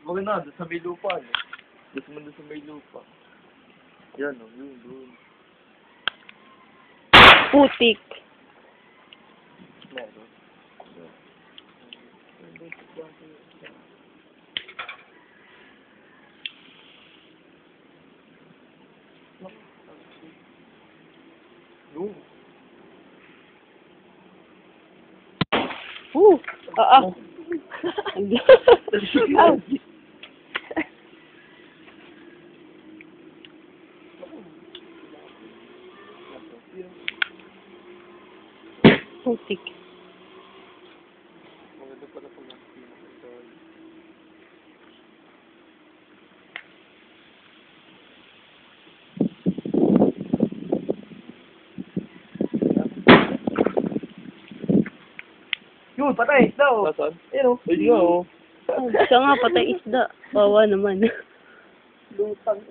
Maganda, doon sa may lupa. Doon sa may lupa. Yan, yun. Putik. Meron. No. Oo. Putik. Maganda pala pag Yun, patay, isda o. Nasaan? Ayun o. Ayun nga o. Siya nga, patay isda. Bawa naman. Lutang.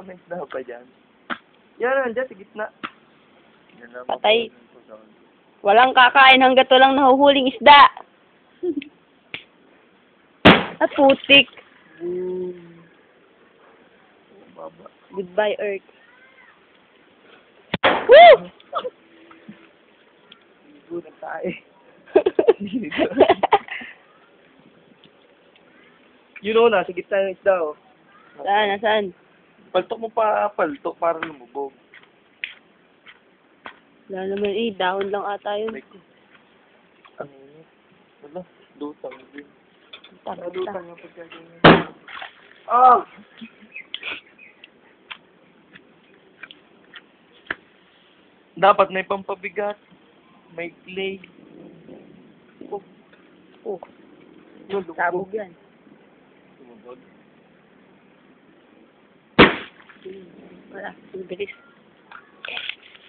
May isda pa dyan. Yan, nandiyan, sa gitna. Yan lang Patay. Walang kakain hanggat walang nahuhuling isda. At putik. Baba. Goodbye, Earth. Woo! Gulat tayo. Yun o, nasa gitna yung isda o. Saan? Nasaan? Paltok mo pa, paltok para lumubog. Wala naman dahon lang ata yun. Ano yun? Wala, lutang din. Lutang yung pagkagawin. Ah! Dapat may pampabigat. May clay. Oh, sabog yan. Lumubog. Wala, bilis.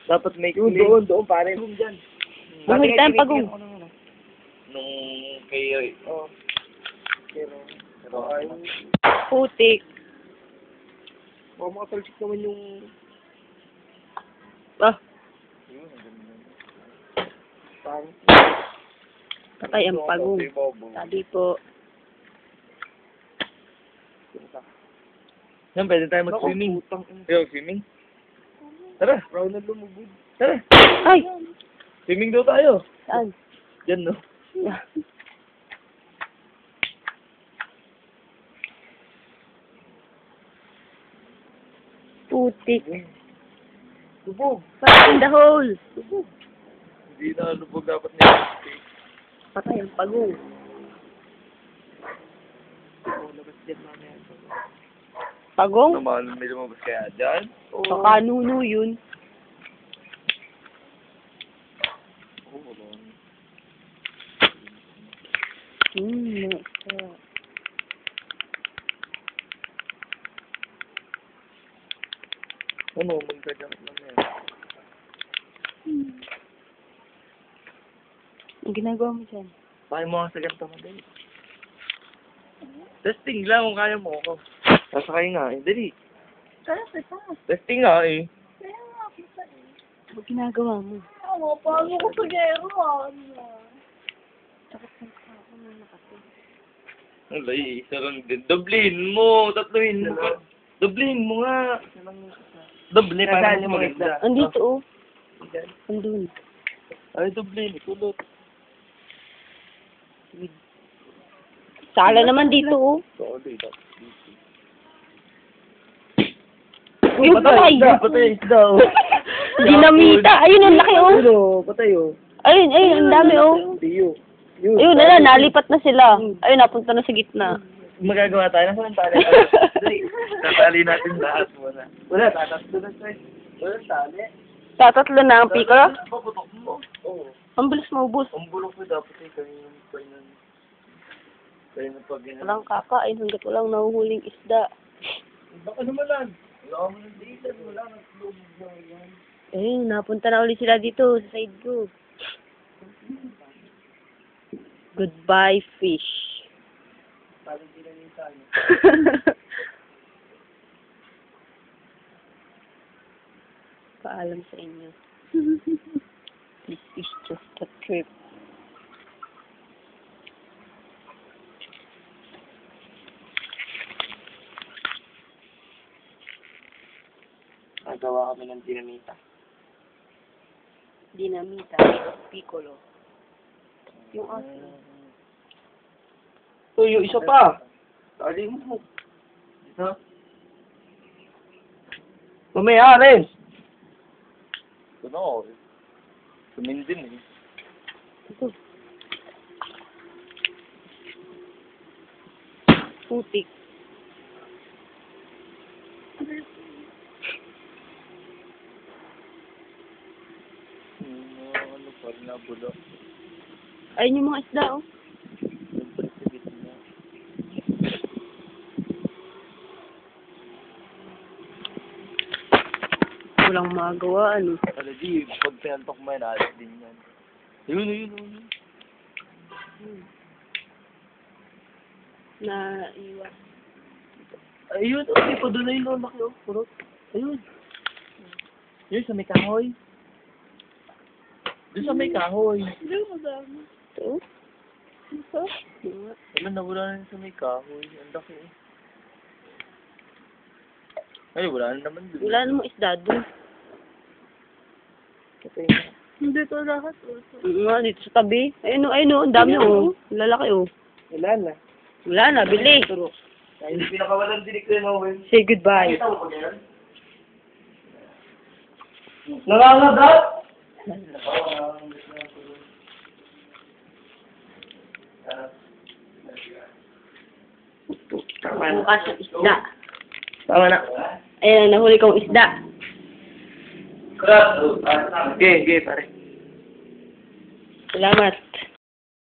Dapat may Yun, clay. doon, pare. Doon dyan. Buhay tayong pagong. Nung kay... Oo. Pero ay... Putik. Baka makatalsik naman yung... Ah, Yun, ang ganda. Parang... patay ang pagong. Sabi po. Yan, pwede tayo mag-swimming. Yo, swimming? Tara, Brown na lumubog. tara. Ay! Swimming daw tayo. Saan? Yan, no? Putik. Lubog. Patay in the hole. Hindi na lubog dapat niya. Patay ang pagong. Oo, labas dyan mamaya. Pagong? Naman, may lumabas kaya dyan. Baka nuno yun. Oo, wala. Ano, magkajak lang yan. Ang ginagawa mo dyan? Kaya mo nga sa ganito madali. Testing lang kung kaya mo ako. Sasakay nga eh, dali. Testing nga eh. Ano ginagawa mo? Paano ko sa gero, Takot ng ako na nakatid. Wala eh, isa lang din. Doblin mo, tatluhin mo. Doblin mo nga. Doble para Nasaan mas yung mga maganda. Andito oh. Andun. Ay, doblin. Kulot. Sala naman dito oh. Oo, dito. Uy, patay! Patay, isda oh. Dinamita! Ayun, ang laki oh. Ano, patay o. Ayun, ang dami oh. Hindi yun. Yun. Ayun, nalipat na sila. Ayun, napunta na sa gitna. Magagawa tayo. Nasaan tali? Dali. Tatali natin lahat muna. Wala, tatatlo na tayo. Wala, tali. Tatatlo na ang pika. Paputok mo. Oo. Ang bilis maubos. Ang bulok mo dapat eh. Kaya na pag Walang kakain hanggat walang nahuhuling isda. Baka naman lang. Wala mo ng data. Wala nang lumog na yan. Ayun, napunta na ulit sila dito sa side ko. Goodbye, fish. Parang sila yung sana. paalam sa inyo. This is just a trip. Nagawa kami ng dinamita. Dinamita, piccolo. Yung aso. So, yung isa pa. Tali mo. Isa. Mamaya rin. Ito na ako. Sumindin eh. Ito. Putik. Ano pa rin nabulok. Ayun yung mga isda, oh. Siyempre sa gitna. Walang magawa, ano. Ano di, pag pinantok mo yan, alas din yan. Ayun. Naiwan. Ayun, okay, pa doon na yung laki, oh. Purot. Ayun. Yun, sa may kahoy. Doon sa may kahoy. Hindi mo dami. Ito. Ito? Mga. Ayun, nawala na yun sa may kahoy. Ang laki, eh. Ay, wala na naman doon. Wala namang isda dun. Hindi to lahat. Nga, dito sa tabi. Ayun, ang dami, oh. Lalaki, oh. Wala na. Wala na, bili. Ay, pinakawalan dinig ko yun, Owen. Say goodbye. Nakita mo ko yan? Nangangagat? Bukas yung isda. Tama na. Ayan, nahuli kong isda. Okay, pare. Salamat.